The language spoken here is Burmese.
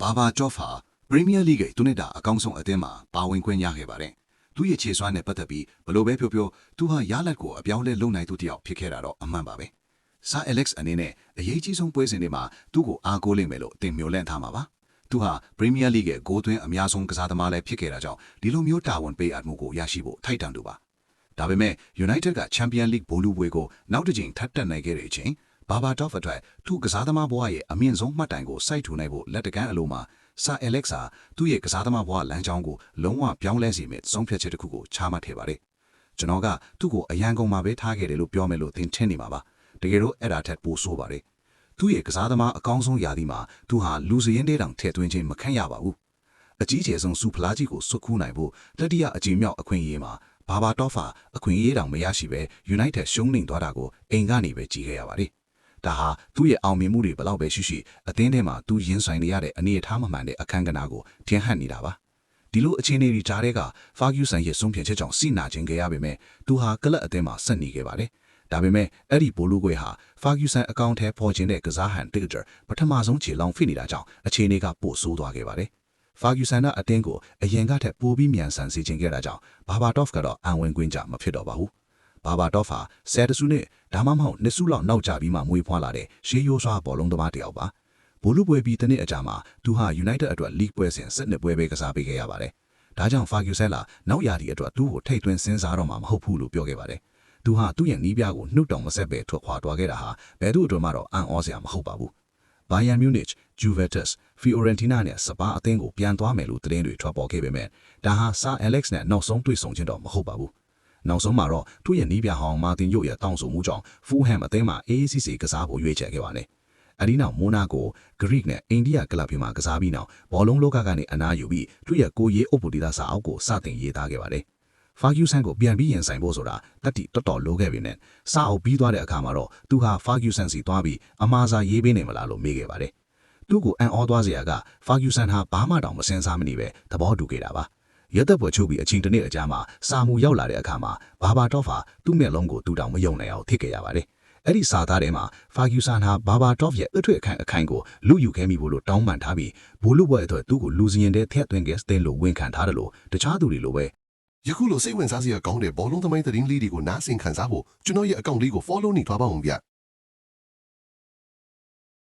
ဘာဘာကြော့ဖာပရီးမီးယားလိဂ်တူနေတာအကောင်းဆုံးအသင်းမှာပါဝင်ခွင့်ရခဲ့ပါတယ်။သူ့ရဲ့ခြေစွမ်းနဲ့ပတ်သက်ပြီးဘလို့ပဲပြောပြောသူဟာရလဒ်ကိုအပြောင်းလဲလုပ်နိုင်သူတယောက်ဖြစ်ခဲ့တာတော့အမှန်ပါပဲ။ဆာ Alex အနေနဲ့အရေးကြီးဆုံးပွဲစဉ်တွေမှာသူ့ကိုအားကိုးလိမ့်မယ်လို့တင်မျှော်လင့်ထားမှာပါ။သူဟာပရီးမီးယားလိဂ်ရဲ့ဂိုးသွင်းအများဆုံးကစားသမားလည်းဖြစ်ခဲ့တာကြောင့်ဒီလိုမျိုးတာဝန်ပေးအပ်မှုကိုရရှိဖို့ထိုက်တန်သူပါ။ဒါပေမဲ့ United က Champions League ဘောလုံးပွဲကိုနောက်တစ်ချိန်ထပ်တက်နိုင်ခဲ့တဲ့အချိန်ဘာဘာတော့အတွက်သူကစားသမားဘဝရဲ့အမြင့်ဆုံးမှတ်တိုင်ကိုစိုက်ထူနိုင်ဖို့လက်တကမ်းအလိုမှာဆာ Alex ဟာသူ့ရဲ့ကစားသမားဘဝလမ်းကြောင်းကိုလုံးဝပြောင်းလဲစေမယ့်ဆုံးဖြတ်ချက်တစ်ခုကိုချမှတ်ခဲ့ပါတယ်။ကျွန်တော်ကသူ့ကိုအရန်ကုန်မှာပဲထားခဲ့တယ်လို့ပြောမယ်လို့သင်ထင်နေမှာပါ။တကယ်တော့အဲ့ဒါထက်ပိုဆိုးပါတယ်။သူ့ရဲ့ကစားသမားအကောင်းဆုံးရာသီမှာသူဟာလူစရင်းတဲတောင်ထည့်သွင်းခြင်းမခံရပါဘူး။အကြီးကျယ်ဆုံးစူဖလားကြီးကိုစွတ်ခူးနိုင်ဖို့တတိယအကြိမ်မြောက်အခွင့်အရေးမှာဘာဘာတော့ဖာအခွင့်အရေးတောင်မရရှိပဲ United ရှုံးနိမ့်သွားတာကိုအိမ်ကနေပဲကြည့်ခဲ့ရပါတယ်။ဒါဟာသူ့ရဲ့အောင်မြင်မှုတွေဘလောက်ပဲရှိရှိအသင်းထဲမှာသူရင်ဆိုင်နေရတဲ့အနေအထားမမှန်တဲ့အခန်းကဏ္ဍကိုထင်ဟပ်နေတာပါဒီလိုအခြေအနေတွေကြားတဲ့ကဖာဂယူဆန်ရဲ့ဆုံးဖြတ်ချက်ကြောင့်စိနာခြင်းခဲ့ရပေမဲ့သူဟာကလပ်အသင်းမှာဆက်နေခဲ့ပါတယ်ဒါပေမဲ့အဲ့ဒီဘိုလူကွေဟာဖာဂယူဆန်အကောင့်ထဲပေါ်ခြင်းတဲ့ကစားဟန်တစ်ဂျာပထမဆုံးခြေလောင်ဖိနေတာကြောင့်အခြေအနေကပိုဆိုးသွားခဲ့ပါတယ်ဖာဂယူဆန်ကအသင်းကိုအရင်ကထက်ပိုပြီးမြန်ဆန်စေခြင်းခဲ့တာကြောင့်ဘာဘာတော့ဖ်ကတော့အံဝင်ကွင်းကြမဖြစ်တော့ပါဘူးဘာဘာတော့ဖာဆယ်တဆူနဲ့ဒါမှမဟုတ်နှစ်စုလောက်နောက်ကျပြီးမှမွေးဖွားလာတဲ့ရှေးရိုးစွာဘောလုံးသမားတစ်ယောက်ပါဘိုလူပွဲပြီးတစ်နှစ်အကြာမှာသူဟာ United အတွက် League ပွဲစဉ်12ပွဲပဲကစားပေးခဲ့ရပါတယ်ဒါကြောင့် Ferguson လာနောက်ရာသီအတွက်သူ့ကိုထိတ်သွင်းစဉ်းစားတော့မှာမဟုတ်ဘူးလို့ပြောခဲ့ပါတယ်သူဟာသူ့ရဲ့နီးပြားကိုနှုတ်တောင်မဆက်ပဲထွက်ခွာသွားခဲ့တာဟာဘယ်သူ့အတွက်မှတော့အံ့ဩစရာမဟုတ်ပါဘူး Bayern Munich, Juventus, Fiorentina နဲ့စပါအသင်းကိုပြန်သွားမယ်လို့သတင်းတွေထွက်ပေါ်ခဲ့ပေမဲ့ဒါဟာ Sir Alex နဲ့နောက်ဆုံးတွေ့ဆုံခြင်းတော့မဟုတ်ပါဘူးနောက်ဆုံးမှာတော့သူ့ရဲ့နီးပြဟောင်းမာတင်ယို့ရဲ့တောင်းဆိုမှုကြောင့်ဖူးဟမ်အသင်းမှာ AACC ကစားဖို့ရွေးချယ်ခဲ့ပါတယ်။အဲဒီနောက်မိုနာကိုဂရိနဲ့အိန္ဒိယကလပ်တွေမှာကစားပြီးနောက်ဘောလုံးလောကကနေအနားယူပြီးသူ့ရဲ့ကိုရေးအုပ်ပူတီတာစာအုပ်ကိုစတင်ရေးသားခဲ့ပါတယ်။ဖာဂယူဆန်ကိုပြန်ပြီးရင်ဆိုင်ဖို့ဆိုတာတက်တီတော်တော်လိုခဲ့ပြီနဲ့စာအုပ်ပြီးသွားတဲ့အခါမှာတော့သူဟာဖာဂယူဆန်စီသွားပြီးအမှားစာရေးပေးနေမလားလို့မေးခဲ့ပါတယ်။သူ့ကိုအံ့ဩသွားစရာကဖာဂယူဆန်ဟာဘာမှတောင်မစင်စားမနေပဲသဘောတူခဲ့တာပါ။ရသက်ပွဲချုပ်ပြီးအချိန်တစ်နေ့အကြာမှာစာမှုရောက်လာတဲ့အခါမှာဘာဘာတော့ဖာသူ့မျက်လုံးကိုသူ့တောင်မယုံနိုင်အောင်ထိခဲ့ရပါတယ်။အဲ့ဒီစာသားထဲမှာဖာဂယူဆန်ဟာဘာဘာတော့ဖ်ရဲ့အထွတ်အခမ်းအခိုင်ကိုလူယူခဲ့မိဖို့လို့တောင်းပန်ထားပြီးဘူလူပွဲအတွက်သူ့ကိုလူစီရင်တဲ့ထက်သွင်းခဲ့စတဲ့လို့ဝန်ခံထားတယ်လို့တခြားသူတွေလိုပဲယခုလိုစိတ်ဝင်စားစရာကောင်းတဲ့ဘောလုံးသမိုင်းသတင်းလေးတွေကိုနားဆင်ခံစားဖို့ကျွန်တော်ရဲ့အကောင့်လေးကို follow နေထားပါဦးဗျ